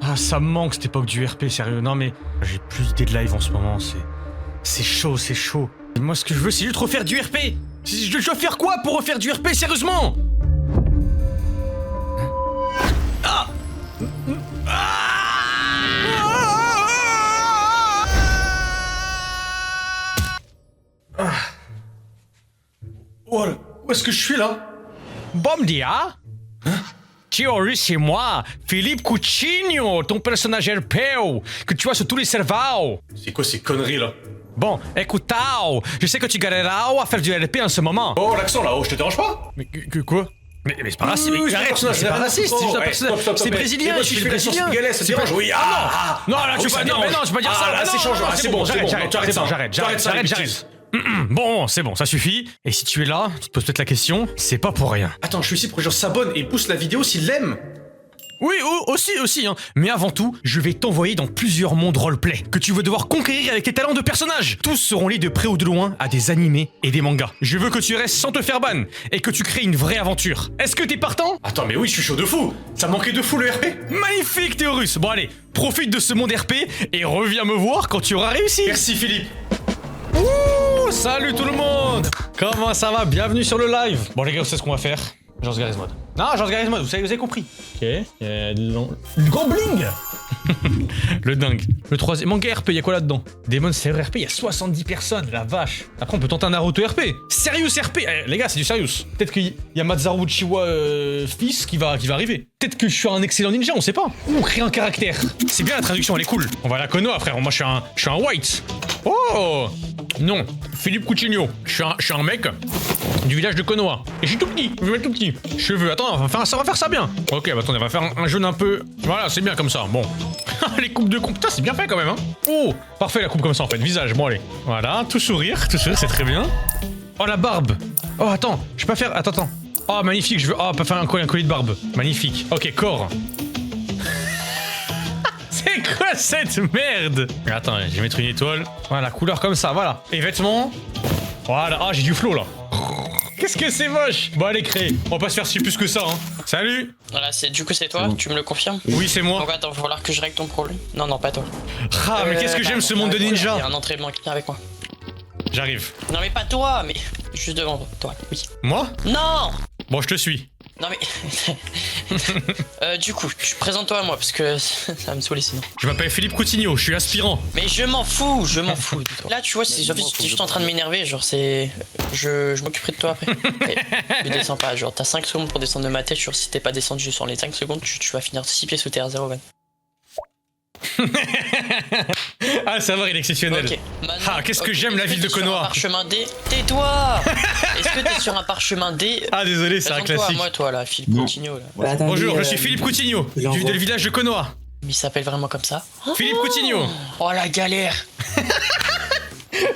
Ah, ça me manque cette époque du RP, sérieux. Non mais j'ai plus d'idées de live en ce moment, c'est chaud, c'est chaud. Et moi ce que je veux c'est juste refaire du RP. Je dois faire quoi pour refaire du RP, sérieusement? Ah Où est-ce que je suis là? Bom dia. Thierry, c'est moi, Philippe Coutinho, ton personnage RP que tu vois sur tous les serveurs. C'est quoi ces conneries là? Bon, écoute, je sais que tu galéreras à faire du RP en ce moment. Oh, l'accent là-haut, je te dérange pas? Mais quoi? Mais c'est pas raciste, mais arrête, c'est pas raciste, c'est juste un personnage. C'est brésilien, je suis brésilien. Ça dérange, oui. Non, là, tu peux pas dire ça. Là, c'est changeant, c'est bon, J'arrête. Bon, c'est bon, ça suffit. Et si tu es là, tu te poses peut-être la question, c'est pas pour rien. Attends, je suis ici pour que les gens s'abonnent et poussent la vidéo s'ils l'aiment. Oui, aussi, hein. Mais avant tout, je vais t'envoyer dans plusieurs mondes roleplay que tu vas devoir conquérir avec tes talents de personnages. Tous seront liés de près ou de loin à des animés et des mangas. Je veux que tu restes sans te faire ban et que tu crées une vraie aventure. Est-ce que t'es partant? Attends, mais oui, je suis chaud de fou. Ça manquait de fou le RP. Magnifique, Théorus. Bon allez, profite de ce monde RP et reviens me voir quand tu auras réussi. Merci Philippe. Ouh, salut tout le monde. Comment ça va? Bienvenue sur le live. Bon les gars, vous savez ce qu'on va faire? Genre Garry's Mod. Non, genre Garry's Mod, vous avez compris. Ok, le grand bling. Le dingue. Le troisième manga RP, y'a quoi là-dedans? Demon Slayer RP, y'a 70 personnes, la vache. Après on peut tenter un Naruto RP. Serious RP, les gars, c'est du serious. Peut-être qu'il y a Masaru Uchiwa fils qui va arriver. Peut-être que je suis un excellent ninja, on sait pas. Ou créer un caractère. C'est bien la traduction, elle est cool. On va à la Konoha, frère. Moi je suis un white. Oh non, Philippe Coutinho. Je suis un mec du village de Konoha. Et je suis tout petit, je vais mettre tout petit. Cheveux, attends, on va faire ça bien. Ok, bah attendez, on va faire un jaune un peu... Voilà, c'est bien comme ça, bon. Les coupes de coupe, putain, c'est bien fait quand même, hein. Oh, parfait la coupe comme ça en fait, visage, bon allez. Voilà, tout sourire, c'est très bien. Oh, la barbe. Oh, attends, je peux pas faire... Attends. Oh, magnifique, je veux... Oh, pas faire un collier de barbe. Magnifique. Ok, corps. C'est quoi cette merde? Attends, je vais mettre une étoile. Voilà, couleur comme ça, voilà. Et vêtements. Voilà, ah, j'ai du flow là. Qu'est-ce que c'est moche? Bon allez, créer. On va pas se faire si plus que ça, hein. Salut. Voilà, du coup c'est toi, tu me le confirmes? Oui, c'est moi. Donc attends, il va falloir que je règle ton problème. Non, pas toi. Ah, mais qu'est-ce que j'aime ce monde de ninja. Il y a un entraînement qui vient avec moi. J'arrive. Non mais pas toi, mais juste devant toi, oui. Moi? Non. Bon, je te suis. Non mais... du coup, présente-toi à moi, parce que ça va me saouler sinon. Je m'appelle Philippe Coutinho, je suis aspirant. Mais je m'en fous. Là, tu vois, c'est juste en train de m'énerver, genre c'est... Je m'occuperai de toi après. Ne descends pas, genre t'as 5 secondes pour descendre de ma tête, genre si t'es pas descendu juste en les 5 secondes, tu vas finir 6 pieds sous terre, 0 van. Ah, ça va, il est exceptionnel. Okay. Ah, qu'est-ce que j'aime la ville de Konoha. Parchemin D. Tais-toi. Est-ce que t'es sur un parchemin D? Ah, désolé, c'est un classique. Moi, toi là, Philippe Coutinho là. Bah, attendez, bonjour, je suis Philippe Coutinho, du village de Konoha. Mais il s'appelle vraiment comme ça? Philippe Coutinho. Oh la galère.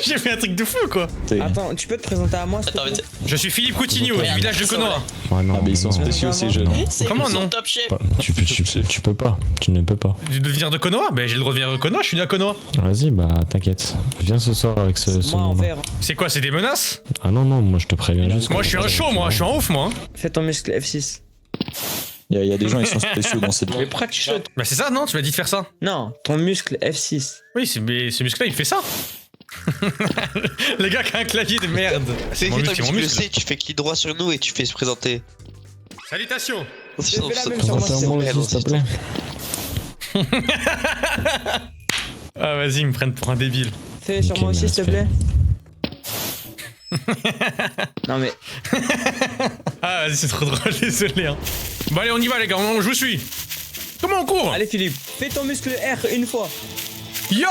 J'ai fait un truc de fou quoi. Attends, tu peux te présenter à moi? Attends, mais je suis Philippe Coutinho, du village de Konoha. Ouais, non, mais ils sont spéciaux ces jeunes. Comment non? Top chef. Tu peux pas, tu ne peux pas. De venir de Konoha? Ben j'ai le droit de venir de Konoha, je suis né à Konoha. Vas-y, bah t'inquiète. Viens ce soir avec ce nom. C'est quoi, c'est des menaces? Ah non, moi je te préviens juste. Moi je suis un show, moi, je suis un ouf moi. Fais ton muscle F6. Il y a des gens qui sont spéciaux dans cette vie. Mais pourquoi tu sautes? Bah c'est ça, non? Tu m'as dit de faire ça? Non, ton muscle F6. Oui, mais ce muscle-là, il fait ça. Les gars qui a un clavier de merde. C'est Mon que muscle, toi, mon tu le muscle. sais, tu fais clic droit sur nous et tu fais se présenter. Salutations. Fais la même sur moi, Présente-moi c'est bon. aussi, s'il te plaît. Ah vas-y, ils me prennent pour un débile. Fais sur Ok, moi aussi, s'il te plaît. Non mais... Ah vas-y, c'est trop drôle, désolé hein. Bon allez, on y va les gars, je vous suis. Comment on court? Allez Philippe, fais ton muscle R une fois. Yeah.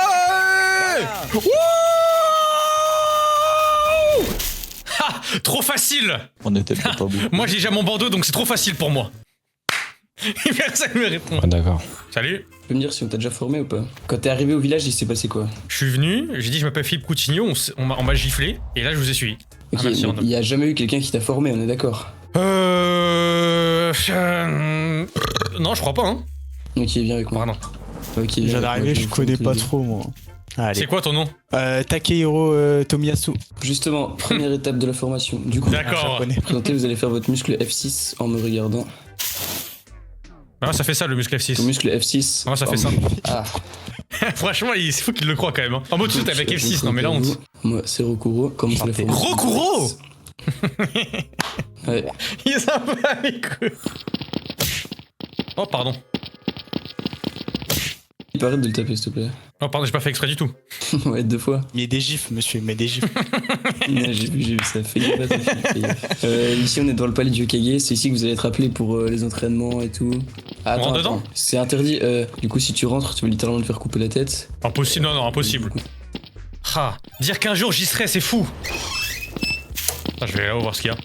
Wouh. Ah, trop facile. On était peut-être pas beaucoup. Moi j'ai déjà mon bandeau donc c'est trop facile pour moi. Personne me répond. Ah d'accord. Salut. Tu peux me dire si on t'a déjà formé ou pas? Quand t'es arrivé au village, il s'est passé quoi? Je suis venu, j'ai dit je m'appelle Philippe Coutinho, on m'a giflé et là je vous ai suivi. Ok, Ah, merci, mais Arnaud. il y a jamais eu quelqu'un qui t'a formé, on est d'accord? Non, je crois pas hein. Ok, viens avec moi. Pardon. Ok, Déjà d'arriver, je connais pas trop moi. Allez. C'est quoi ton nom? Takehiro Tomiyasu. Justement, première étape de la formation. Du coup, D'accord. présentez, vous allez faire votre muscle F6 en me regardant. Ah, ça fait ça le muscle Ton F6. muscle F6. Ah, ça fait en- ça. Ah, Franchement, c'est fou qu'il le croit quand même. Hein. En mode shoot avec F6, non mais là honte. Moi, c'est Rokuro. Commence la formation. Rokuro. Ouais. Il est un peu avec eux. Oh, pardon. Arrête de le taper, s'il te plaît. Oh, pardon, j'ai pas fait exprès du tout. Ouais, 2 fois. Mais des gifs, monsieur, mais des gifs. Ouais, j'ai vu ça. Fais gaffe, fais gaffe. Ici, on est dans le palais du Hokage. C'est ici que vous allez être appelé pour les entraînements et tout. Ah, On rentre dedans. C'est interdit. Du coup, si tu rentres, tu vas littéralement te faire couper la tête. Impossible, non, impossible. Ah, dire qu'un jour j'y serai, c'est fou. Ah, je vais là-haut voir ce qu'il y a.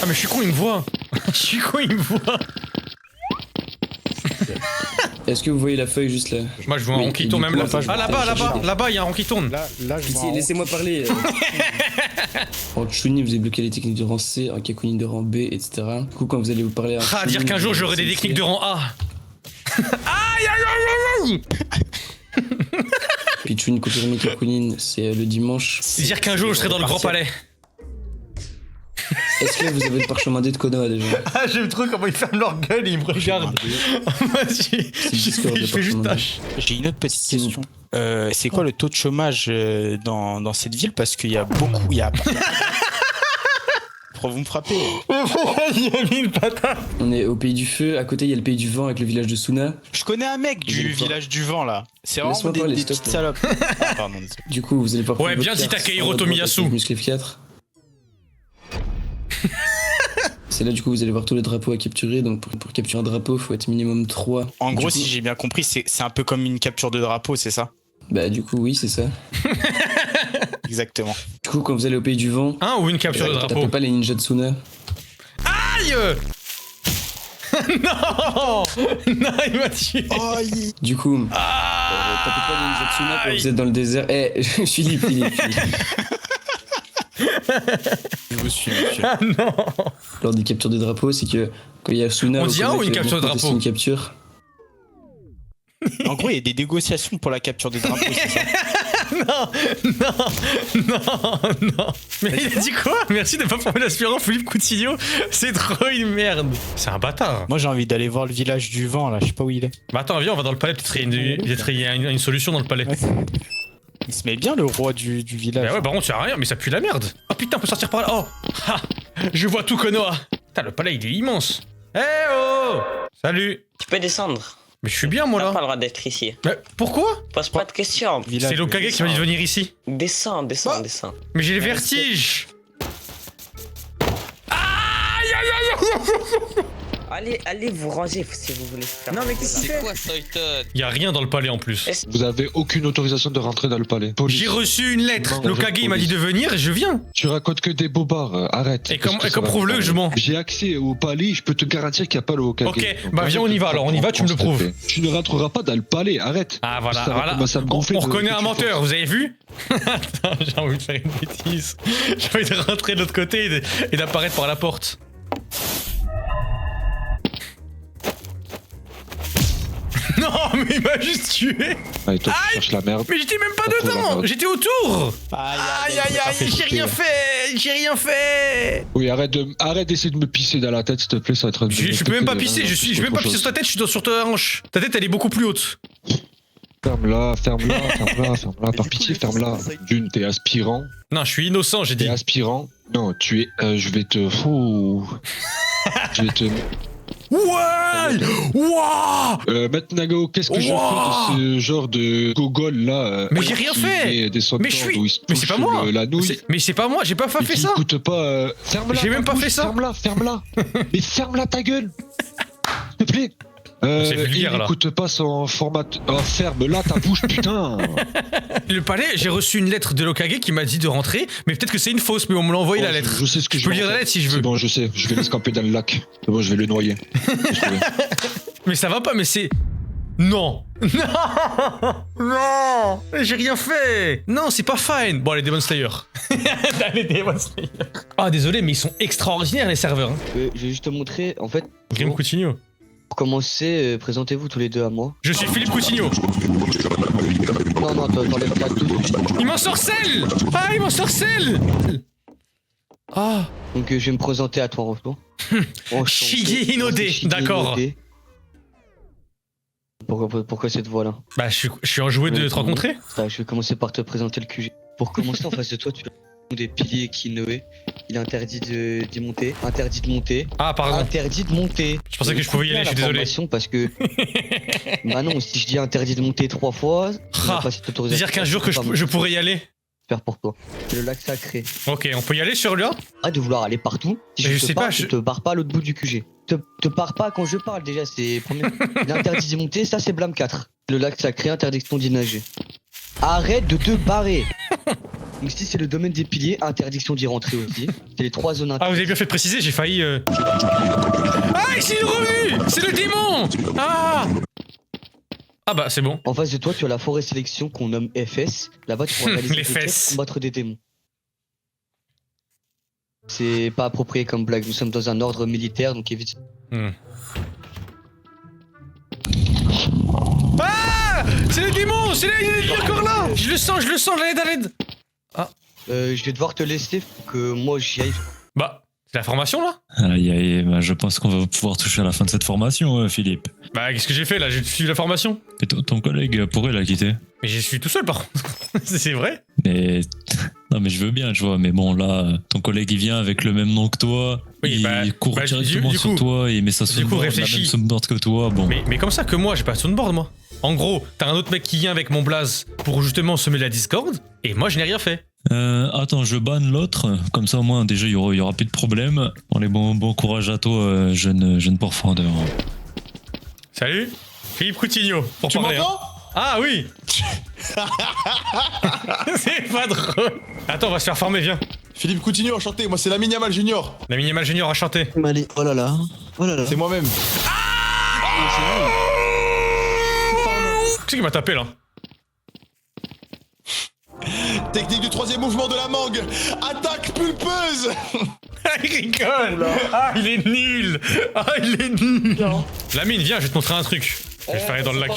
Ah, mais je suis con, il me voit. Je suis con, il me voit. Est-ce que vous voyez la feuille juste là? Moi, je vois un Oui, rond qui et tourne du même coup, là. là, Ah, là-bas, là-bas, là-bas, il y a un rond qui tourne. Là, je Pitié, vois. laissez-moi parler. En Chunin, vous avez bloqué les techniques de rang C, en Kakunin de rang B, etc. Du coup, quand vous allez vous parler à Ah, dire qu'un jour j'aurai des techniques de rang A. Aïe, aïe, aïe, aïe. Puis Chunin, Kokurumi, Kakunin, c'est le dimanche. Dire qu'un jour je serai dans le grand palais. Est-ce que vous avez le parchemin D de Konoha déjà? Ah, j'aime trop comment ils ferment leur gueule et ils me regardent. Je fais juste tâche. J'ai une autre petite Si vous- question. C'est quoi le taux de chômage dans cette ville? Parce qu'il y a beaucoup. Pourquoi vous me frappez? Il a mis une patate. On est au pays du feu, à côté il y a le pays du vent avec le village de Suna. Je connais un mec du Laisse-moi village du vent là. C'est vraiment Laisse-moi des parler, petites s'il te plaît. salopes. Ah, pardon, désolé. Du coup, vous allez pouvoir Ouais, prendre bien votre dit carte Takehiro en haut à droite Tomiyasu. avec muscle F4. C'est là du coup vous allez voir tous les drapeaux à capturer, donc pour capturer un drapeau faut être minimum 3. En gros, Du coup- si j'ai bien compris, c'est un peu comme une capture de drapeau, c'est ça? Bah du coup oui c'est ça. Exactement. Du coup quand vous allez au pays du vent, Hein, ou une capture de drapeau. tapez pas les ninjas de Suna. Aïe. Non. Non, il m'a tué. Du coup, tapez pas les ninjas de Suna quand vous êtes dans le désert. Eh, Philippe. Je vous suis, monsieur. Ah non. Lors des captures de drapeaux, c'est que quand il y a Suna... On dit un ou une capture de drapeau? Une capture. En gros, il y a des négociations pour la capture de drapeau, c'est ça? Non. Mais il a dit quoi? Merci de pas prendre l'aspirant Philippe Coutinho. C'est trop une merde. C'est un bâtard. Moi, j'ai envie d'aller voir le village du vent là, je sais pas où il est. Bah attends, viens, on va dans le palais. Peut-être il y a une solution dans le palais. Il se met bien le roi du village. Bah ouais, par contre, tu as rien, mais ça pue la merde. Oh putain, on peut sortir par là. Oh, ha, je vois tout Konoha. Putain, le palais, il est immense. Eh oh. Salut. Tu peux descendre. Mais je suis bien, moi, T'as là. pas le droit d'être ici. Mais pourquoi? Pose pas de questions. C'est l'Okage qui m'a dit de venir ici. Descends. Mais j'ai les vertiges. Allez vous ranger si vous voulez. Non, mais qu'est-ce qu'il fait? quoi Soyton? Y a rien dans le palais en plus. Vous avez aucune autorisation de rentrer dans le palais. Police. J'ai reçu une lettre. Non, L'Okage, il m'a dit police. de venir et je viens. Tu racontes que des bobards, arrête. Et Parce comme que ça va prouve-le pas que je mens. J'ai accès au palais, je peux te garantir qu'il n'y a pas le Hokage. Ok, Donc, bah viens, arrête on y de va, alors on y va, tu me le prendre prouves. respect. Tu ne rentreras pas dans le palais, arrête. Ah voilà, Ça va voilà. commencer à me gonfler On de- reconnaît que un tu menteur, forces. vous avez vu? Attends, j'ai envie de faire une bêtise. J'ai envie de rentrer de l'autre côté et d'apparaître par la porte. Non, mais il m'a juste tué. Allez, toi, tu cherches la merde. Mais j'étais même pas Pas trop la dedans. merde. J'étais autour. Aïe, J'ai rien fait. J'ai rien fait. Oui, arrête d'essayer de me pisser dans la tête, s'il te plaît, ça va être... Je peux même pas pisser. Je peux même pas pisser sur ta tête. Je suis sur ta hanche. Ta tête, elle est beaucoup plus haute. Ferme-la, par pitié, ferme-la. D'une, t'es aspirant. Non, je suis innocent, j'ai dit. T'es aspirant. Non, tu es... je vais te... Ouh. Je vais te... Ouais. Wouah. Maître Nagao, qu'est-ce que je fais de ce genre de gogol là Mais j'ai rien fait. Mais je suis. Mais c'est pas moi. La nouille. Mais c'est pas moi. J'ai pas fait ça. Écoute pas. Ferme-la. J'ai même pas fait ça. Ferme-la. Mais ferme-la ta gueule. S'il te plaît. C'est vulgaire, là. Écoute pas son format. Oh, ferme-la ta bouche, putain. Le palais, j'ai reçu une lettre de l'Okage qui m'a dit de rentrer, mais peut-être que c'est une fausse, mais on me l'a envoyé la lettre. Je sais ce que je peux lire la lettre si je veux. C'est bon, je sais. Je vais l'escamper dans le lac. C'est bon, je vais le noyer. Mais ça va pas, mais c'est... Non. Non. J'ai rien fait. Non, c'est pas fine. Bon, allez, Demon Slayer. Allez, Demon Slayer. Ah, désolé, mais ils sont extraordinaires, les serveurs. Hein. Je vais juste te montrer, en fait... Grim Coutinho. Pour commencer, présentez-vous tous les deux à moi. Je suis Philippe Coutinho. Non, t'enlèves là tout. Il m'ensorcelle. Ah, il m'ensorcelle. Ah. Donc je vais me présenter à toi en retour. Shigi Inode, d'accord. Pourquoi cette voix-là? Bah, je suis enjoué de te rencontrer. Je vais commencer par te présenter le QG. Pour commencer, en face de toi, tu as des piliers Kinoé. Il est interdit de monter. Interdit de monter. Ah, pardon. Interdit de monter. Je pensais que je pouvais y aller, je suis désolé. Parce que. Bah non, si je dis interdit de monter 3 fois. Dire qu'un jour que je pourrais y aller. J'espère pour toi. C'est le lac sacré. Ok, on peut y aller sur là? Arrête de vouloir aller partout. Si je te sais parle, pas, je te barre pas à l'autre bout du QG. Te pars pas quand je parle déjà, c'est premier. Il est interdit d'y monter, ça c'est blâme 4. Le lac sacré, interdiction d'y nager. Arrête de te barrer. Donc si c'est le domaine des piliers, interdiction d'y rentrer aussi. C'est les 3 zones interdites. Ah, vous avez bien fait de préciser, j'ai failli... Ah, c'est une revue. C'est le démon. Ah. Ah bah c'est bon. En face de toi, tu as la forêt sélection qu'on nomme FS. Là-bas, tu pourras réaliser Les des quêtes, fesses. combattre des démons. C'est pas approprié comme blague, nous sommes dans un ordre militaire, donc évite. Ah, c'est le démon. C'est là, il est encore là. Je le sens, l'aide. Ah. Je vais devoir te laisser, faut que moi j'y aille. Bah, c'est la formation là? Aïe aïe, bah, je pense qu'on va pouvoir toucher à la fin de cette formation, Philippe. Bah, qu'est-ce que j'ai fait là? J'ai suivi la formation. Et ton collègue pourrait la quitter. Mais j'y suis tout seul par contre. C'est vrai? Mais. Non, mais je veux bien, tu vois, mais bon, là, ton collègue il vient avec le même nom que toi. Oui, il bah, court directement du sur coup, toi et il met sa du coup, soundboard, la réfléchis. même soundboard que toi, bon. Mais comme ça que moi, j'ai pas de soundboard moi. En gros, t'as un autre mec qui vient avec mon blaze pour justement semer la discorde, et moi je n'ai rien fait. Attends, je banne l'autre, comme ça au moins déjà il y aura plus de problème. Allez, bon courage à toi, jeune pourfendeur. Salut, Philippe Coutinho, pour Tu parler. m'entends? Ah oui. C'est pas drôle. Attends, on va se faire former, viens. Philippe Coutinho, enchanté, moi c'est Lamine Yamal Junior. La Minimal Junior a chanté. Allez, oh là là. C'est moi-même. Qui c'est qui m'a tapé là? Technique du 3e mouvement de la mangue. Attaque pulpeuse. Il rigole. Ah, il est nul. Lamine, viens, je vais te montrer un truc. Je vais le faire dans le lac.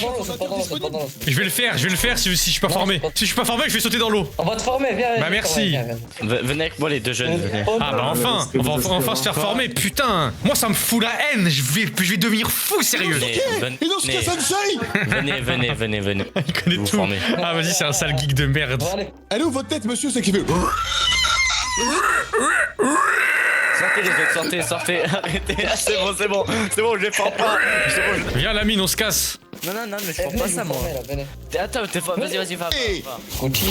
Je vais le faire si je suis pas formé. Si je suis pas formé, je vais sauter dans l'eau. On va te former, viens. Bah merci. Venez avec moi les deux jeunes, venez. Ah bah enfin, on va enfin se faire former, putain. Moi ça me fout la haine, je vais devenir fou sérieux. Inosuke Sensei. Venez. Il connaît Vous tout. formez. Ah vas-y, c'est un sale geek de merde. Elle est où votre tête, monsieur? C'est qui fait. Sortez les autres, sortez, arrêtez. Ah, c'est bon, je les forme pas. Viens Lamine, on se casse. Non, mais je forme pas ça, moi. Attends, t'es fort, vas-y, va. Continue,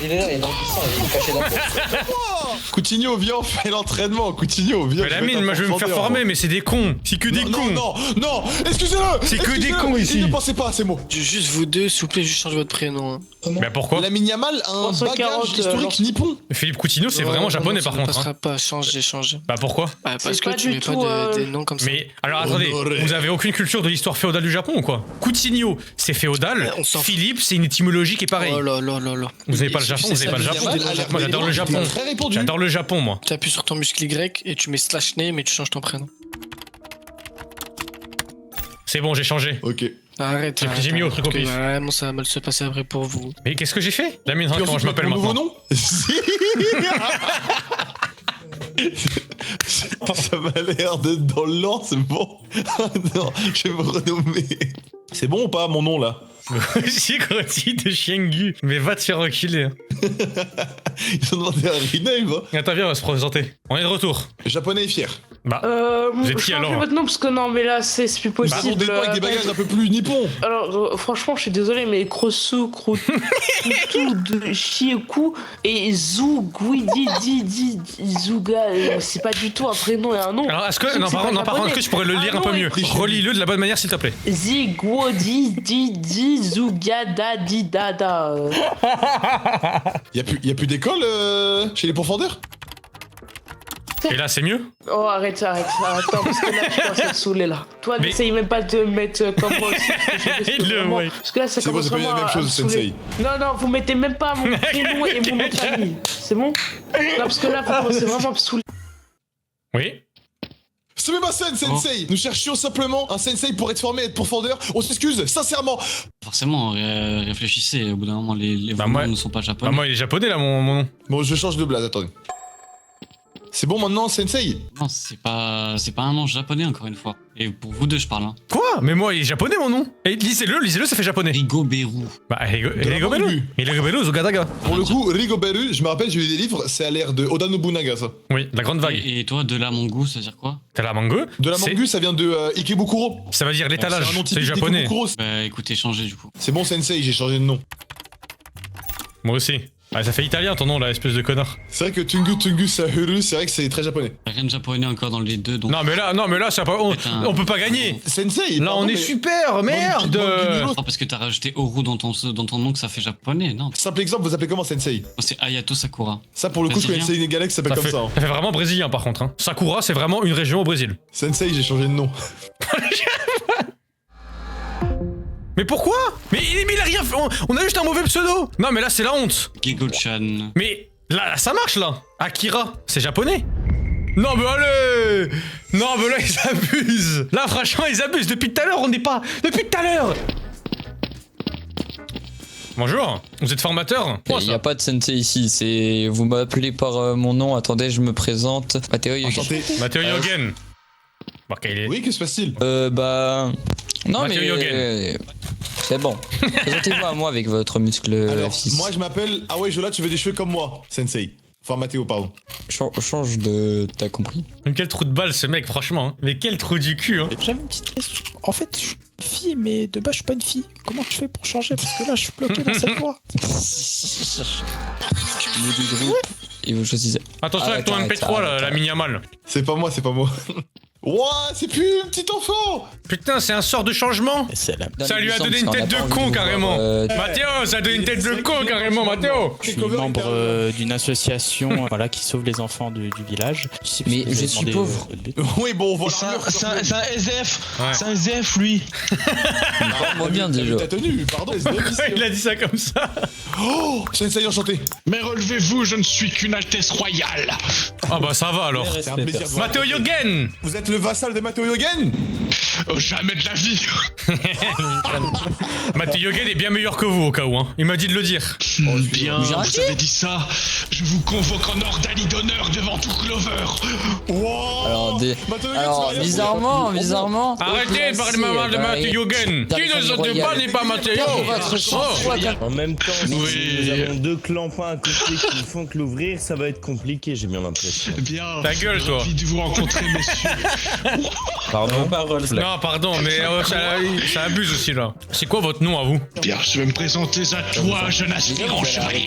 il est là, il est dans le puissant, il est caché dans le Coutinho, viens, on fait l'entraînement. Coutinho, viens. Mais Lamine, moi je vais me faire former, mais c'est des cons. C'est que des cons. Non, excusez-le. C'est que des cons ici. Il ne pensait pas à ces mots. Juste vous deux, s'il vous plaît, juste changez votre prénom. Bah pourquoi? Lamine Yamal a un 340, bagage historique nippon. Philippe Coutinho, c'est vraiment japonais par contre. Ça hein. ne passera pas, change. Bah pourquoi? Bah, parce que tu mets pas des noms comme ça. Mais alors attendez, Honoré. vous avez aucune culture de l'histoire féodale du Japon ou quoi? Coutinho, c'est féodal. On s'en fout. Philippe, c'est une étymologie qui est pareille. Oh là. Vous avez pas le Japon, vous avez pas le Japon. Moi j'adore le Japon. Très répondu. J'adore le Japon moi. Tu appuies sur ton muscle Y et tu mets slash name et tu changes ton prénom. C'est bon, j'ai changé. Ok. Arrête. J'ai mis au truc au pif. Vraiment, ça va mal se passer après pour vous. Mais qu'est-ce que j'ai fait? Lamine, Et comment ensuite, je m'appelle mon nouveau maintenant? nom Ça m'a l'air d'être dans le lent, c'est bon. Non, je vais me renommer. C'est bon ou pas mon nom là? J'ai groti de Shengu. Mais va te faire reculer. hein. Ils ont demandé un rename. Hein. Attends, viens, on va se présenter. On est de retour. Japonais et fier. Bah, vous êtes qui alors? votre nom parce que non mais là c'est plus Ils ont des noms avec des bagages un peu plus nippons. Alors franchement je suis désolé mais Krosu, Krutu, de Shieku et Zuguidi Zuga c'est pas du tout un prénom et un nom. Alors, est-ce que. Non, par contre, est-ce que tu pourrais le lire un peu mieux? Relis-le de la bonne manière, s'il te plaît. Ziguodi Didi Zugada Didada. Y a plus d'école chez les pourfendeurs? Et là, c'est mieux? Oh arrête, attends parce que là je commence à te saouler là. Toi Mais- n'essaye même pas de te mettre comme moi aussi. Il le voit. Parce que là ça C'est bon, commence c'est pas vraiment la même à chose, me saouler. Sensei. Non, vous mettez même pas mon prénom et mon nom de famille. C'est bon? Non, parce que là, c'est vraiment à me saouler. Oui. Sumimasen, sensei. Nous cherchions simplement un sensei pour être formé et être pourfendeur. On s'excuse, sincèrement. Forcément, réfléchissez, au bout d'un moment, les Bah, Vaudois moi- ne sont pas Bah japonais. moi il est japonais là mon nom. Bon, je change de blase, attendez. C'est bon maintenant, sensei? Non, c'est pas un nom japonais, encore une fois. Et pour vous deux, je parle. Hein. Quoi? Mais moi il est japonais mon nom. Et lisez-le, ça fait japonais. Rigoberu. Bah De la Rigobelu. Mangu. Rigobelu Zogadaga. Pour le coup, Rigoberu, je me rappelle, j'ai lu des livres, c'est à l'ère de Oda Nobunaga, ça. Oui, la grande vague. Et toi, de la Mongoose, ça veut dire quoi? T'as la mangue. De la c'est- Mangu, ça vient de Ikebukuro. Ça veut dire l'étalage. C'est un nom C'est typique japonais. d'Ikebukuro. Bah écoutez, changez du coup. C'est bon, sensei, j'ai changé de nom. Moi aussi. Ah, ça fait italien ton nom là, espèce de connard. C'est vrai que Tungu Sahuru, c'est vrai que c'est très japonais. Y'a rien de japonais encore dans les deux, donc... Non mais là, ça pas, on peut pas gagner. Sensei, Là pardon, on est mais- super, merde. Non, parce que t'as rajouté Oru dans ton nom que ça fait japonais, non. Simple exemple, vous appelez comment, sensei? C'est Ayato Sakura. Ça, pour le coup, je Brésilien. connaissais une galère qui s'appelle Ça comme fait, ça. hein. ça fait vraiment brésilien par contre. Hein. Sakura c'est vraiment une région au Brésil. Sensei, j'ai changé de nom. Mais pourquoi? Mais il a rien fait. On a juste un mauvais pseudo. Non mais là c'est la honte. Gego-chan. Mais là ça marche là. Akira, c'est japonais. Non mais allez. Non mais là ils abusent. Là franchement ils abusent. Depuis tout à l'heure on n'est pas. Depuis tout à l'heure. Bonjour. Vous êtes formateur? Il n'y a pas de sensei ici, c'est... Vous m'appelez par mon nom, attendez, je me présente. Mathéo Yogen. Enchanté. Mathéo Yogen. Bon, il est... Oui, que se passe-t-il? Bah... Non Mathéo mais... Yogen. C'est bon. Présentez-vous à moi avec votre muscle Alors, F6. moi je m'appelle... Ah ouais, Jola, tu veux des cheveux comme moi, sensei. Enfin, Mathéo, pardon. Change de... T'as compris. Mais quel trou de balle ce mec franchement. Hein. Mais quel trou du cul hein. J'avais une petite question. En fait, je suis une fille, mais de base, je suis pas une fille. Comment je fais pour changer? Parce que là, je suis bloqué dans cette voie. Et vous choisissez. Attention avec ton MP3 là, la mini-amal. C'est pas moi, c'est pas moi. Ouah, c'est plus un petit enfant. Putain, c'est un sort de changement. Ça lui a donné une tête de con carrément. Mathéo, ça a donné une tête de con carrément, Mathéo. Je suis membre d'une association voilà, qui sauve les enfants du village. Mais je suis pauvre. Oui, bon, on voit C'est un SF. Ouais. C'est un SF, lui. Moi bien déjà. Ta tenue, pardon. Il a dit ça comme ça. Oh, sensei, enchanté. Mais relevez-vous, je ne suis qu'une altesse royale. Ah bah ça va alors. C'est un plaisir de vous Mathéo rencontrer. Yogen. Vous êtes le vassal de Mathéo Yogen? Oh, jamais de la vie. Mathéo Yogen est bien meilleur que vous au cas où hein. Il m'a dit de le dire. Bien, vous avez dit ça. Je vous convoque en ordali d'honneur devant tout Clover. Wow. Alors, Mathéo Yogen, Alors, tu vas bizarrement... Arrêtez de parler mal de Mathéo Yogen. Qui ne saute pas n'est pas Mathéo. En même temps, si Oui. nous avons deux clampins à côté qui ne font que l'ouvrir, ça va être compliqué, j'ai bien l'impression. Bien. Ta gueule, toi. J'ai envie de vous rencontrer, messieurs. Pardon. Non pardon mais ça abuse aussi là. C'est quoi votre nom à vous? Bien, je vais me présenter à toi, jeune aspirant chevalier.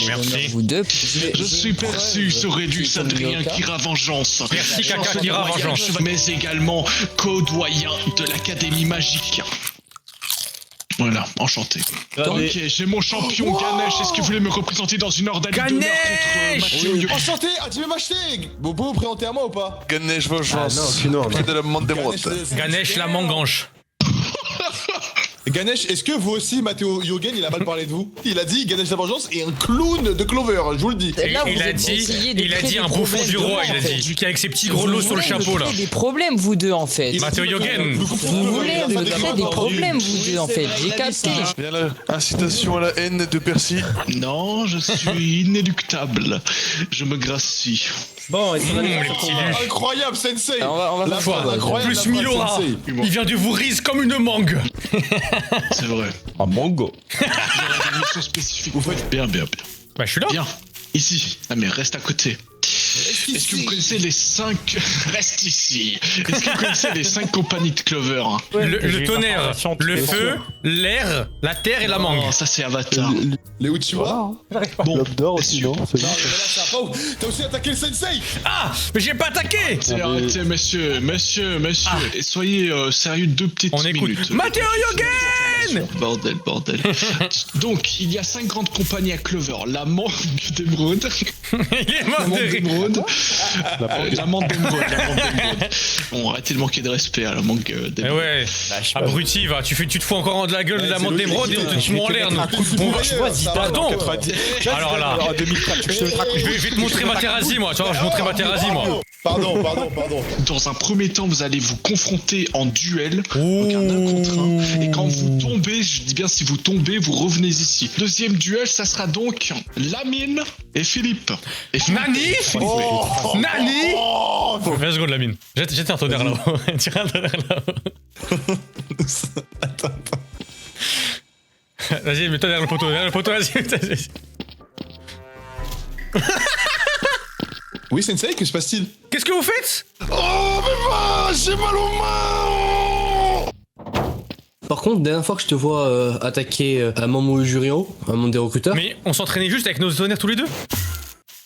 Merci. Vous deux... Je suis Persus, Aurélius Adrien Kira Vengeance. Merci, Kaka Kira Vengeance. Mais également co-doyen de l'Académie Magique. Voilà, enchanté. Ok, j'ai mon champion Ganesh. Est-ce que vous voulez me représenter dans une ordali d'honneur contre Mathéo Yogen? Enchanté. Ah, tu veux m'acheter? Vous pouvez vous présenter à moi ou pas? Ganesh Vengeance. Ah, non, de la monde des mottes. Ganesh la manganche. Ganesh, est-ce que vous aussi, Mathéo Yogen, il a mal parlé de vous? Il a dit Ganesh la vengeance et un clown de Clover, je vous le dis. Là, vous Il a êtes essayé de créer dit des un bouffon problèmes du de roi, moi, il a en fait. dit. Qui avec ses petits gros lots sur le chapeau là. Vous voulez des problèmes, vous deux, en fait. Mathéo Yogen. Vous voulez me créer des problèmes, vous deux, en fait. J'ai capté. Bien là, incitation à la haine de Percy. Non, je suis inéluctable. Je me gracie. Bon, et son Incroyable, sensei. On va La faire phrase incroyable. Plus la phrase, Milora. sensei. Il vient de vous rise comme une mangue. C'est vrai. Un mango. J'aurais des missions spécifiques. Vous faites bien. Bah je suis là. Bien. Ici. Ah mais reste à côté. Est-ce que vous connaissez les 5... Reste ici. Est-ce que vous connaissez les 5 compagnies de Clover hein? Le tonnerre, le feu, l'air, la terre et la mangue. Oh, ça c'est Avatar. Les Uchiwa. Bon, d'or aussi, non? T'as aussi attaqué le sensei. Ah, mais j'ai pas attaqué. arrêtez, messieurs. Et soyez sérieux 2 petites On écoute. minutes. Mathéo Yogen. Bordel. Donc, il y a 5 grandes compagnies à Clover. La Mangue d'émeraude. Il est mort La de Mangue rire. d'émeraude. L'amende d'émeraude. Bon, arrêtez de manquer de respect à la manque d'émeraude. Eh ouais, abruti, va, tu te fous encore de la gueule de l'amende d'émeraude et on te fout en l'air. Pardon. Alors là, je vais te montrer ma terrasie, moi. Tu vois, je vais montrer ma terrasie, moi. Pardon. Dans un premier temps, vous allez vous confronter en duel, donc un 1 contre 1. Et quand vous tombez, je dis bien si vous tombez, vous revenez ici. Deuxième duel, ça sera donc Lamine et Philippe. Nani Nani 20 secondes, Lamine. Jette un tonnerre là-haut. Tire un tonnerre là-haut. Attends. Vas-y, mets-toi derrière le poteau, vas-y. Oui, Sensei, que se passe-t-il? Qu'est-ce que vous faites? Oh, mais j'ai mal aux mains. Par contre, dernière fois que je te vois attaquer un membre du jury, un membre des recruteurs. Mais on s'entraînait juste avec nos tonnerres tous les deux.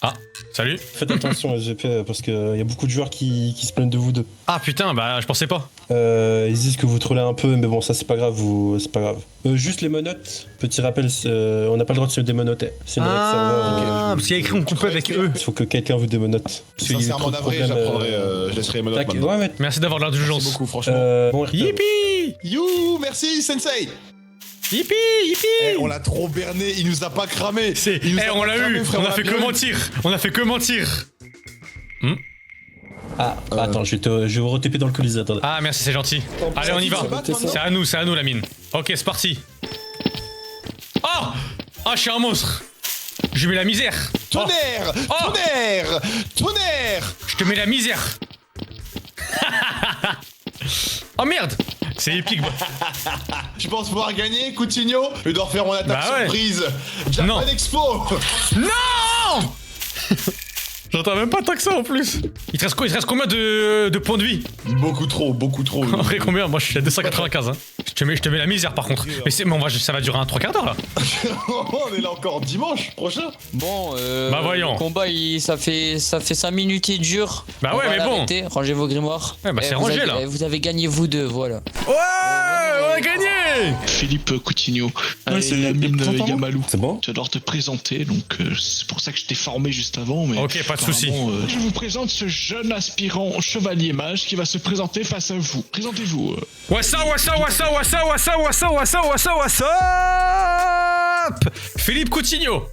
Ah, salut. Faites attention SGP parce qu'il y a beaucoup de joueurs qui se plaignent de vous deux. Ah putain, bah je pensais pas. Ils disent que vous trollez un peu, mais bon, ça c'est pas grave, c'est pas grave. Juste les menottes, petit rappel, on n'a pas le droit de se démonoter. C'est une règle serveur. Parce qu'il y a écrit on coupe avec eux. Il faut que quelqu'un vous démonote. Sincèrement navré, j'apprendrai, je laisserai les menottes. Ouais, merci d'avoir de l'indulgence. Merci beaucoup, franchement. Bon, Yippee. You, merci Sensei. Yippee. On l'a trop berné, il nous a pas cramé. On l'a eu, on a fait que mentir. Attends, je vais vous retaper dans le colisée, attendez. Ah merci, c'est gentil. Allez, on y va. C'est à nous la mine. Ok, c'est parti. Oh, je suis un monstre. Je mets la misère. Tonnerre. Je te mets la misère. Oh merde. C'est épique. Tu penses pouvoir gagner, Coutinho? Je dois refaire mon attaque surprise. Japan Expo. Non. J'entends même pas tant que ça en plus. Il te reste combien de points de vie? Beaucoup trop. En vrai, combien? Moi je suis à 295. Hein. Je te mets la misère par contre. Mais ça va durer un 3/4 d'heure là. On est là encore dimanche prochain. Bon, bah voyons. Le combat ça fait 5 minutes et dure. Bah ouais, mais bon. Rangez vos grimoires. Ouais, bah c'est rangé là. Vous avez gagné vous deux, voilà. Ouais, on a gagné. Philippe Coutinho, Lamine Yamalou. C'est bon. Tu dois te présenter, donc c'est pour ça que je t'ai formé juste avant. Mais ok, pas de soucis. Je vous présente ce jeune aspirant chevalier mage qui va se présenter face à vous. Présentez-vous. What's up? Philippe Coutinho.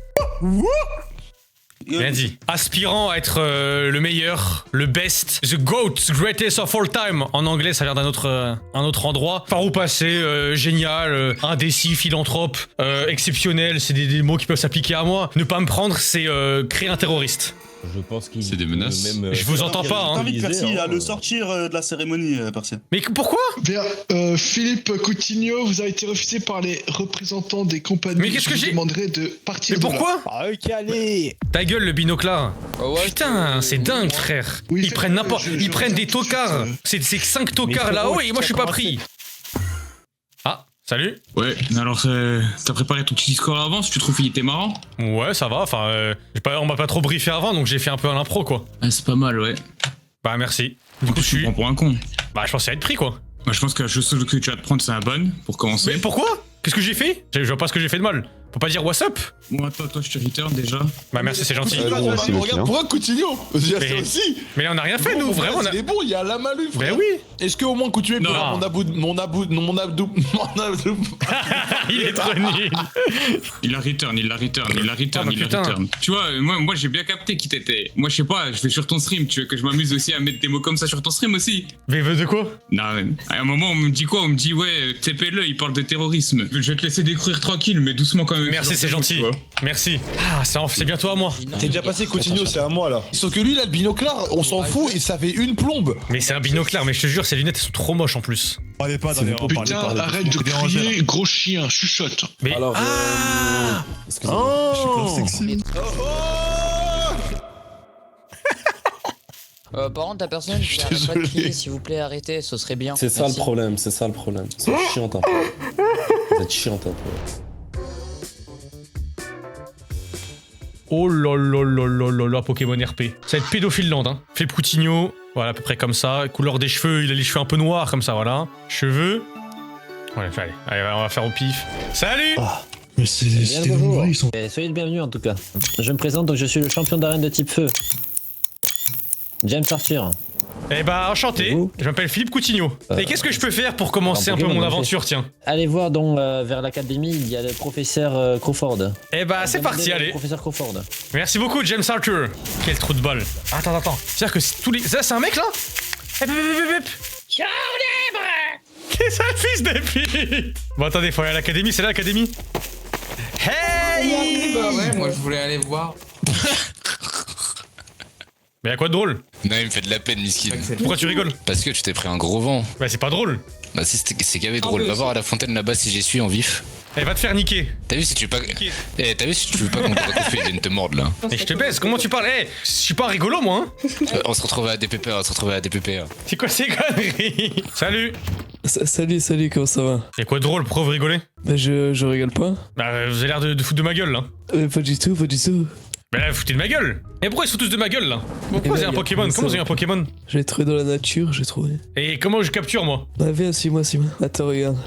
Bien dit. Aspirant à être le meilleur, le best, the GOAT, greatest of all time. En anglais, ça vient d'un autre endroit. Par où passer, génial, indécis, philanthrope, exceptionnel, c'est des mots qui peuvent s'appliquer à moi. Ne pas me prendre, c'est créer un terroriste. Je pense qu'il. C'est des menaces. Je vous entends pas, hein. J'invite Percy à le sortir de la cérémonie, Percy. Mais pourquoi? Bien, Philippe Coutinho, vous avez été refusé par les représentants des compagnies. Mais qu'est-ce que j'ai? Je vous demanderai de partir. Mais pourquoi? Ok, allez. Ta gueule, le binocle là. Putain, c'est dingue, frère. Ils prennent n'importe. Ils prennent des tocards. C'est 5 tocards là-haut et moi je suis pas pris. Ah, salut. Ouais, alors t'as préparé ton petit discours à l'avance, tu trouves qu'il était marrant? Ouais, ça va, enfin, on m'a pas trop briefé avant, donc j'ai fait un peu à l'impro, quoi. Ah, c'est pas mal, ouais. Bah, merci. Du coup, je prends pour un con. Bah, je pensais être pris, quoi. Bah, je pense que la chose que tu vas te prendre, c'est un bon, pour commencer. Mais pourquoi? Qu'est-ce que j'ai fait? Je vois pas ce que j'ai fait de mal. Faut pas dire what's up? Moi, toi, je te return déjà. Bah, merci, c'est gentil. Regarde, pour un Coutinho. Il y a ça aussi. Mais là, on a rien fait, nous, vraiment. Il est bon, il y a la Malu, frère. Mais oui. Est-ce qu'au moins Coutinho peut avoir mon abou. Il est trop nul. Il la return. Tu vois, moi j'ai bien capté qui t'étais. Moi je sais pas, je vais sur ton stream, tu veux que je m'amuse aussi à mettre des mots comme ça sur ton stream aussi? Mais de quoi? Non, à un moment on me dit quoi? On me dit ouais, TP-le, il parle de terrorisme. Je vais te laisser découvrir tranquille, mais doucement quand même. Merci, c'est gentil. Merci. Ah, c'est bientôt à moi. T'es déjà passé, Coutinho, c'est à moi là. Sauf que lui, là, le binoclard, on s'en fout et ça fait une plombe. Mais c'est un binoclard, mais je te jure, ces lunettes elles sont trop moches en plus. Parlez pas, putain, arrête de crier, gros chien, chuchote. Mais alors, excusez-moi, je suis trop sexy. Par contre, la personne qui arrête pas de crier, s'il vous plaît, arrêtez, ce serait bien. C'est ça le problème, c'est chiant un peu. Vous êtes chiant un peu. Oh là, Pokémon RP. Ça va être pédophile land, hein. Philippe Coutinho, voilà, à peu près comme ça. Couleur des cheveux, il a les cheveux un peu noirs, comme ça, voilà. Cheveux. Ouais, allez, on va faire au pif. Salut! Mais c'était nombreux, ils sont. Soyez le bienvenu en tout cas. Je me présente, donc je suis le champion d'arène de type feu. James Arthur. Eh bah enchanté, je m'appelle Philippe Coutinho. Et qu'est-ce que je peux faire pour commencer un peu mon aventure, tiens? Allez voir donc vers l'académie, il y a le professeur Crawford. Eh bah c'est parti, allez. Professeur Crawford. Merci beaucoup James Arthur. Quel trou de balle. Attends. C'est-à-dire que tous les... Ça c'est un mec là? Qu'est-ce que fils de pute? Bon attendez, faut aller à l'académie, c'est là l'académie? Hey! Bah ouais, moi je voulais aller voir. Mais y'a quoi de drôle? Non, il me fait de la peine, Miskin. Pourquoi tu rigoles? Parce que tu t'es pris un gros vent. Bah c'est pas drôle. Bah c'est qu'il y avait drôle. Va voir à la fontaine là-bas si j'y suis en vif. Elle va te faire niquer. T'as vu si tu veux pas... Eh, t'as vu si tu veux pas qu'on te recouffe, ils viennent te mordre là. Et je te baisse, comment tu parles? Eh, je suis pas rigolo moi hein. On se retrouve à DPP, C'est quoi ces conneries? Salut. Salut, comment ça va? Y'a quoi de drôle, pourquoi vous rigolez? Bah je rigole pas. Bah vous avez l'air de foutre de ma gueule là. Pas du tout. Bah là vous foutez de ma gueule. Et pourquoi ils se foutent tous de ma gueule là? Pourquoi vous avez un Pokémon? Comment vous avez un Pokémon? Je l'ai trouvé dans la nature, j'ai trouvé. Et comment je capture moi? Bah viens, suis-moi. Attends, regarde.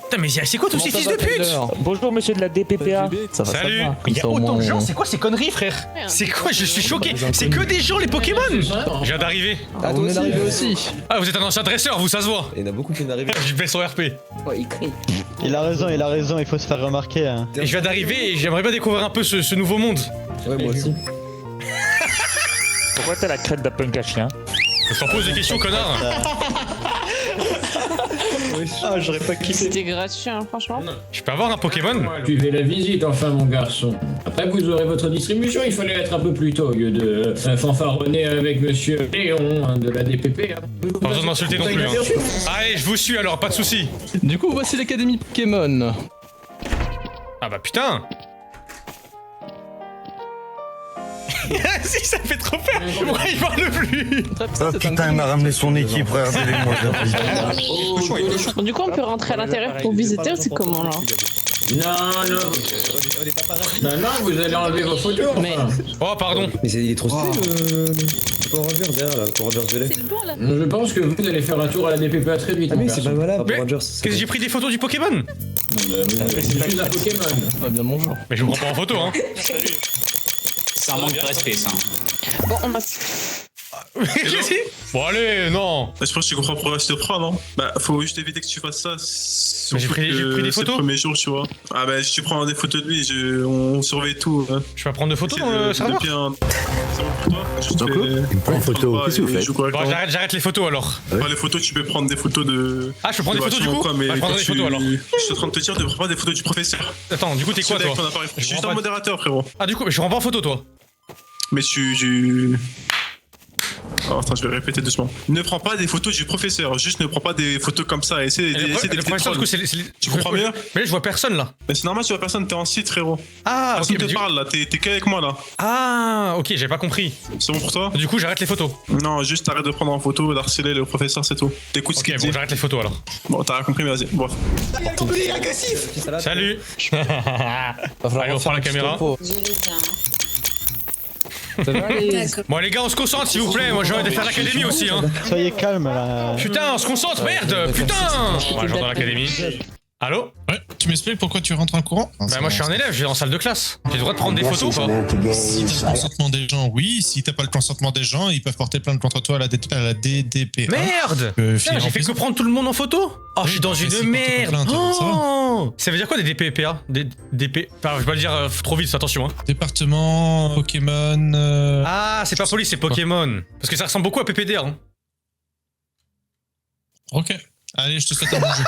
Putain mais c'est quoi tous ces fils de pute? Bonjour monsieur de la DPPA. Salut. Il y a autant de gens, c'est quoi ces conneries frère? C'est quoi? Je suis choqué. C'est que des gens les Pokémon. Je viens d'arriver. Ah, on est arrivé aussi. Ah vous êtes un ancien dresseur, vous ça se voit. Il y en a beaucoup qui viennent d'arriver. Je baisse son RP. Oh, il crie. Il a raison, il faut se faire remarquer. Hein. Et je viens d'arriver et j'aimerais bien découvrir un peu ce nouveau monde. Ouais moi aussi. Pourquoi t'as la crête d'un punk à chien? Je t'en pose des questions connard. Ah j'aurais pas kiffé. C'était gratuit hein, franchement. Je peux avoir un Pokémon? Suivez la visite enfin mon garçon. Après vous aurez votre distribution, il fallait être un peu plus tôt au lieu de fanfaronner avec monsieur Léon hein, de la DPP. Pas besoin de m'insulter non plus. Hein. Allez, je vous suis alors, pas de soucis. Du coup voici l'académie Pokémon. Ah bah putain. Si ça fait trop peur. Pourquoi il parle plus? Oh putain, il m'a ramené son équipe, regardez-les-moi. Du coup on peut rentrer à l'intérieur pour visiter ou c'est comment là? Non, vous allez enlever vos photos. Mais... Oh pardon. Mais il est trop stylé le Power Rangers derrière là, Power Rangers violet. Je pense que vous allez faire un tour à la DPPA très vite. Ah mais c'est pas malade, Power Rangers. Qu'est-ce que j'ai pris des photos du Pokémon? Je suis un Pokémon. Pas bien mon genre. Mais je me prends pas en photo hein. C'est un manque de respect ça. Bon on va... Bon allez, non. Je pense que tu comprends pourquoi je te prends, non? Bah faut juste éviter que tu fasses ça. Mais j'ai pris des photos. C'est le premier jour, tu vois. Ah bah si tu prends des photos de lui, on surveille tout. Hein. Je peux prendre des photos dans le serveur? C'est bon pour toi? Il me prend en photo, qu'est-ce que vous faites? Bon j'arrête les photos alors. Les photos, tu peux prendre des photos de... Ah je peux prendre des photos du coup? Mais je prends des photos alors. Je suis en train de te dire de prendre des photos du professeur. Attends, du coup t'es quoi toi? Je suis juste un modérateur frérot. Ah du coup, mais je prends pas en photo toi. Mais Oh, attends, je vais répéter doucement. Ne prends pas des photos du professeur, juste ne prends pas des photos comme ça. Essaie d'éviter le professeur, du coup, Tu comprends bien? Mais là, je vois personne là. Mais c'est normal, tu vois personne, t'es en site, frérot. Ah, personne ok. te parle là, t'es qu'avec moi là. Ah, ok, j'avais pas compris. C'est bon pour toi? Du coup, j'arrête les photos. Non, juste arrête de prendre en photo, d'harceler le professeur, c'est tout. T'écoutes ce qu'il dit. Bon, j'arrête les photos alors. Bon, t'as rien compris, mais vas-y, bref. Il est agressif. Salut. Allez, on prend la caméra. Bon les gars on se concentre s'il vous plaît, moi j'ai envie de faire l'académie aussi hein. Soyez calme là. Putain on se concentre, merde, putain. Ouais, j'entends l'académie. Allô? Ouais, tu m'expliques pourquoi tu rentres en courant? Bah moi je suis un élève, je vais en salle de classe. J'ai le droit de prendre des photos ou pas? Si t'as le consentement des gens, oui. Si t'as pas le consentement des gens, ils peuvent porter plainte contre toi à la DDP. Merde! Putain, j'ai fait que prendre tout le monde en photo? Oh, je suis dans une merde! Oh, ça veut dire quoi des DPPA? Des DP... Enfin, je vais pas le dire trop vite, attention hein. Département, Pokémon... Ah, c'est pas police, c'est Pokémon. Parce que ça ressemble beaucoup à PPDR hein. Ok. Allez, je te souhaite un bon jeu.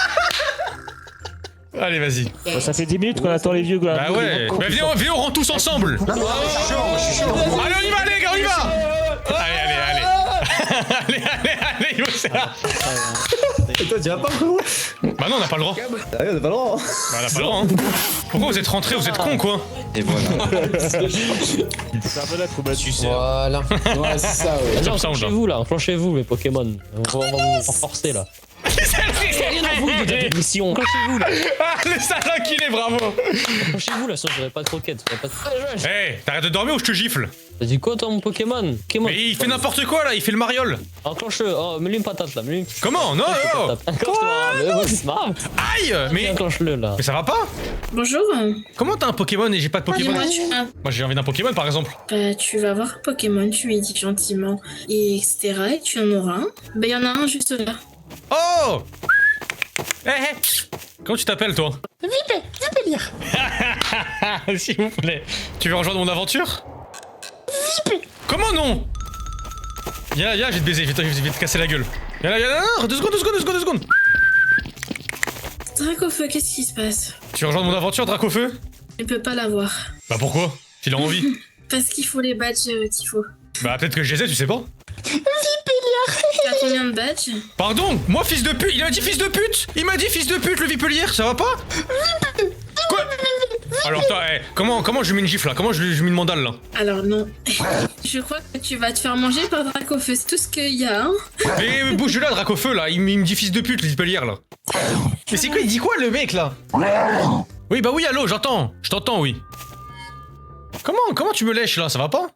Allez, vas-y. Bon, ça fait 10 minutes qu'on attend les vieux gars. Bah ouais. Bah viens, on rentre tous ensemble. Allez, on y va les gars, on y va. Allez, il faut ça. Et toi, tu vas pas frérot? Bah non, on n'a pas le droit. Ah oui, on n'a pas le droit. Bah on n'a pas le droit hein. Pourquoi vous êtes rentrés? Vous êtes cons quoi. Et voilà. C'est un bon être battu. Voilà. Ouais, c'est ça, ouais. Comme ça, Enclenchez-vous là, enclenchez-vous les Pokémon. On va vous forcer là. fouille de ta mission. Accrochez-vous là. Ah, le sale enculé, bravo. Accrochez-vous là, sinon j'aurai pas de croquettes. Eh, t'arrêtes de dormir ou je te gifle? T'as dit quoi toi mon Pokémon? Mais il fait n'importe quoi là, il fait le mariole. Enclenche-le, oh, mets-lui une patate là, mets-lui une... Comment? Non, non. C'est marrant. Aïe. Mais enclenche-le là. Mais ça va pas? Bonjour. Comment t'as un Pokémon et j'ai pas de Pokémon? Moi j'ai envie d'un Pokémon par exemple. Bah, tu vas avoir un Pokémon, tu lui dis gentiment, et etc. Et tu en auras un. Bah, y en a un juste là. Oh. Eh, comment tu t'appelles toi? Vipelire. S'il vous plaît. Tu veux rejoindre mon aventure? Comment non? Viens là, je vais te baiser, je vais te casser la gueule. Viens là, non, 2 secondes. Dracofeu, qu'est-ce qui se passe? Tu veux rejoindre mon aventure, Dracofeu? Je peux pas l'avoir. Bah pourquoi? Il a envie. Parce qu'il faut les badges Tifo. Bah peut-être que je les ai, tu sais pas. Vipelire. T'as combien de badges? Pardon, moi fils de pute, il m'a dit fils de pute. Il m'a dit fils de pute, le Vipelier, ça va pas? Quoi? Alors toi, comment je mets une gifle là? Comment je mets une mandale là? Alors non. Je crois que tu vas te faire manger par Dracofeu, c'est tout ce qu'il y a, hein. Mais bouge de là, Dracofeu là, il me dit fils de pute, le Vipelier là. Mais c'est quoi, il dit quoi le mec là? Oui, bah oui, allô, j'entends. Je t'entends, oui. Comment tu me lèches là, ça va pas?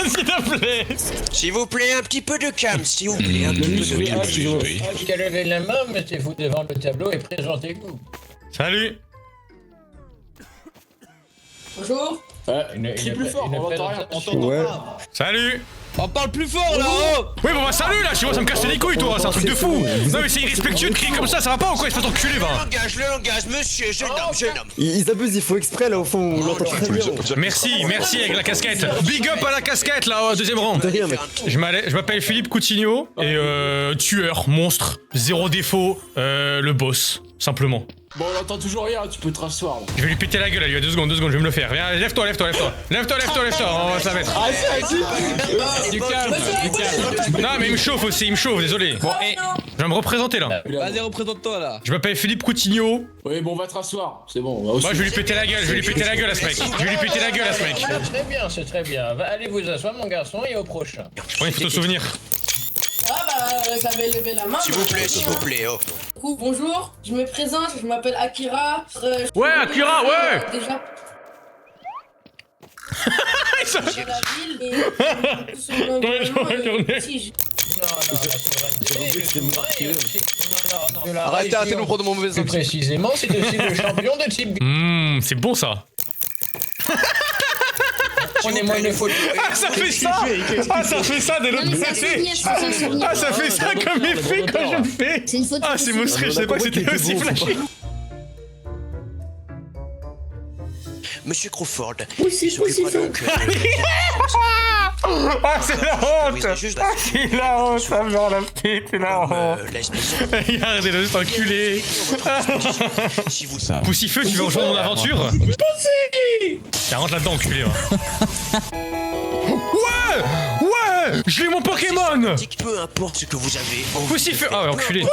S'il te plaît. S'il vous plaît, un petit peu de calme, s'il vous plaît. Un petit peu de calme, s'il vous plaît. Levez la main, mettez-vous devant le tableau et présentez-vous. Salut. Bonjour. Crie plus fort, on entend rien. Ouais. Salut. On parle plus fort là, oh. Oui, bon bah salut là, chez moi ça me casse les couilles toi, c'est un truc de fou. Non mais c'est irrespectueux de crier comme ça va pas ou quoi? Espèce d'enculé va. Le langage, monsieur, jeune homme. Ils abusent, il faut exprès là au fond, on l'entend très bien. Merci avec la casquette. Big up à la casquette là, au deuxième rang. Je m'appelle Philippe Coutinho et tueur, monstre, zéro défaut, le boss, simplement. Bon, on entend toujours rien, tu peux te rasseoir là. Je vais lui péter la gueule à lui, 2 secondes, je vais me le faire. Viens, lève-toi, on va se la mettre. Du calme. Non mais il me chauffe aussi, désolé. Bon, je vais me représenter là. Vas-y, représente-toi là. Je m'appelle Philippe Coutinho. Oui, bon, on va te rasseoir, c'est bon. Moi je vais lui péter la gueule, à ce mec. C'est très bien. Allez vous asseoir mon garçon et au prochain. Je prends une photo souvenir. Ah bah, j'avais levé la main. S'il vous plaît, oh. Du coup, bonjour, je me présente, je m'appelle Akira. Ouais, Akira, ouais. Déjà. De la ville et sur Non. Arrêtez de nous prendre mon mauvais exemple. Précisément, c'est aussi le champion de type. C'est bon ça. Prenez-moi une photo. Ah, ça fait ça. Ça fait ça de l'autre côté. Ça fait ça comme effet quand je le fais. Ah, c'est monstrueux, je sais pas que c'était aussi flashé. Monsieur Crawford. Poussif. Ah, c'est la honte. C'est la honte, ça me rend la petite, c'est la honte. Regardez-le, cet enculé. Poussifeu, tu veux rejoindre mon aventure? Tiens, rentre là-dedans, enculé. Ouais, je l'ai mon Pokémon. Peu importe ce que vous avez. Poussifeu. Ah ouais, enculé.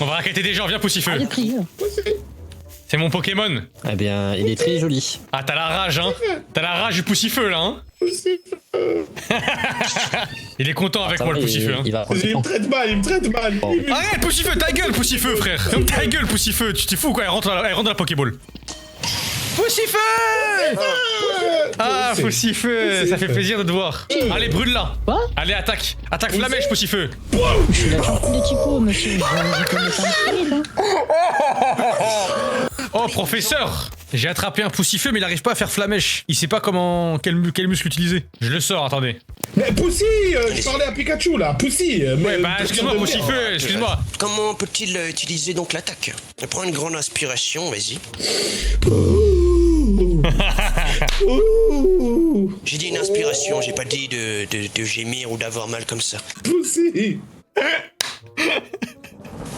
On va raqueter des gens, viens Poussifeu. C'est mon Pokémon. Eh bien, il est très joli. Ah, t'as la rage, hein. T'as la rage du Poussifeu, là, hein. Il est content avec moi, le Poussifeu. Hein. Il me traite mal. Arrête, Poussifeu, ta gueule, Poussifeu, frère. Ta gueule, Poussifeu. Tu t'es fou, quoi. Elle rentre dans la Pokéball. Poussifeu. Ah, Poussifeu, ça fait plaisir de te voir. Allez, brûle-la. Allez, attaque. Attaque Flamèche, Poussifeu. Je suis la sortie de typo, monsieur. Je connais pas là. Oh, professeur. J'ai attrapé un Poussifeu, mais il arrive pas à faire Flamèche. Il sait pas quel muscle utiliser. Je le sors, attendez. Mais Poussy, je parlais à Pikachu là, Poussy. Ouais, bah excuse-moi, Poussifeu, excuse-moi. Comment peut-il utiliser donc l'attaque? Prends une grande inspiration, vas-y. J'ai dit une inspiration, j'ai pas dit de gémir ou d'avoir mal comme ça. Poussy.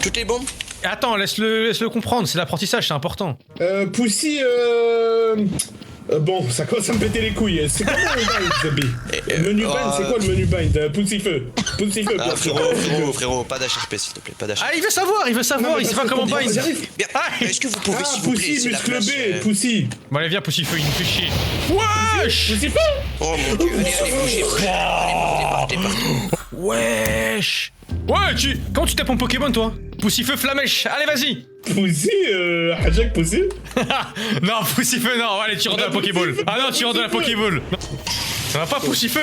Tout est bon? Attends, laisse-le comprendre, c'est l'apprentissage, c'est important. Poussy, bon, ça commence à me péter les couilles. C'est quoi le menu bind, menu bind, c'est quoi le menu bind? Poussifeu. Ah, frérot, pas d'HRP s'il te plaît, pas d'HRP. Ah, il veut savoir, il sait pas comment bind. Bien, est-ce que vous pouvez s'il vous plaît, Poussy, muscle B, Poussy. Bon, allez, viens, Poussifeu, il me fait chier. Wesh! Poussifeu. Oh mon dieu, allez, bougez. Allez, partez. Wesh! Ouais, comment tu tapes en Pokémon, toi? Poussifeu Flamèche, allez, vas-y. Pussy, Hajak Pussy. Non, Poussifeu, non, allez, tu rentres de la Pokéball. Ah non, tu rentres de la Pokéball. Ça va pas, Poussifeu?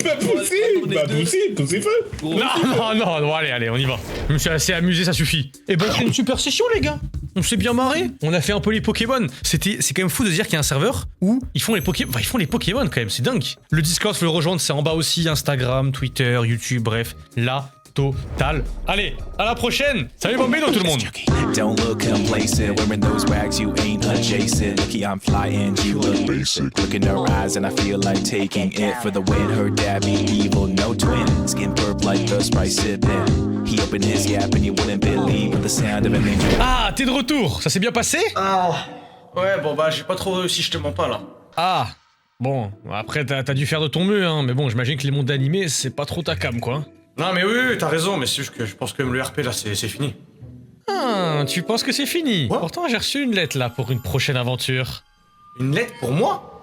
Bah, Poussifeu. Non, allez, on y va. Je me suis assez amusé, ça suffit. Et ben, c'est une super session, les gars. On s'est bien marré. On a fait un peu les Pokémon. C'est quand même fou de dire qu'il y a un serveur où ils font les Pokémon. Enfin, ils font les Pokémon quand même, c'est dingue. Le Discord, faut le rejoindre, c'est en bas aussi. Instagram, Twitter, YouTube, bref. Là. Total. Allez, à la prochaine. Salut Bambino tout le monde. Don't look complacent, wearing those rags you ain't adjacent. Lucky I'm flying, you look basic. Look in her eyes and I feel like taking it for the win. Her dad be evil, no twin. Skin purp like the Sprite sipping. He opened his yap and you wouldn't believe the sound of an angel. Ah, t'es de retour. Ça s'est bien passé? Ah. Ouais, bon bah j'ai pas trop réussi, je te mens pas là. Ah. Bon, après t'as dû faire de ton mieux, hein. Mais bon, j'imagine que les mondes d'animé, c'est pas trop ta cam, quoi. Non mais oui, t'as raison, mais c'est juste que je pense que même le RP là c'est fini. Ah, tu penses que c'est fini? Pourtant j'ai reçu une lettre là pour une prochaine aventure. Une lettre pour moi?